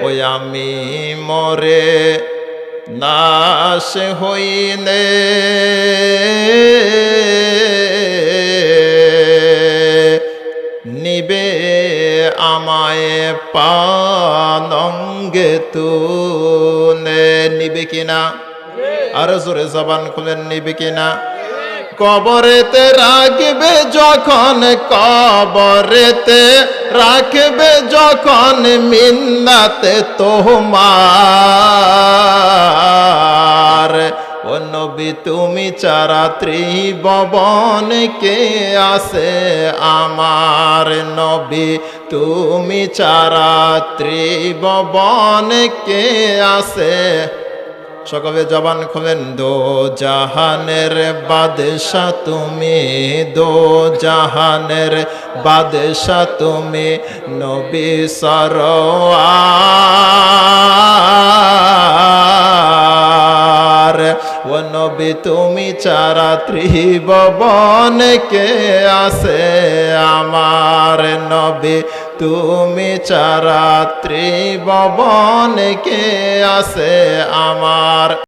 ওই আমি মরে নাশ হইলে নিবে আমায় পালঙ্গে তুলে, নিবে কিনা? আরো জোরে জবান খুলেন, নিবে কিনা? কবরেতে রাখবে যখন, কবরেতে রাখবে যখন মিন্নাতে তোমার। ও নবী তুমি ছাড়া ত্রিভুবন কে আছে আমার, নবী তুমি ছাড়া ত্রিভুবন কে আছে। সকলে জবান খোলেন। দো জাহানের বাদশা তুমি, দো জাহানের বাদশা তুমি, নবী সরওয়ার। ও নবী তুমি ছাড়া ত্রিভুবন কে আছে আমার, নবী তুমি ছাড়া ত্রিভুবন কে আছে আমার।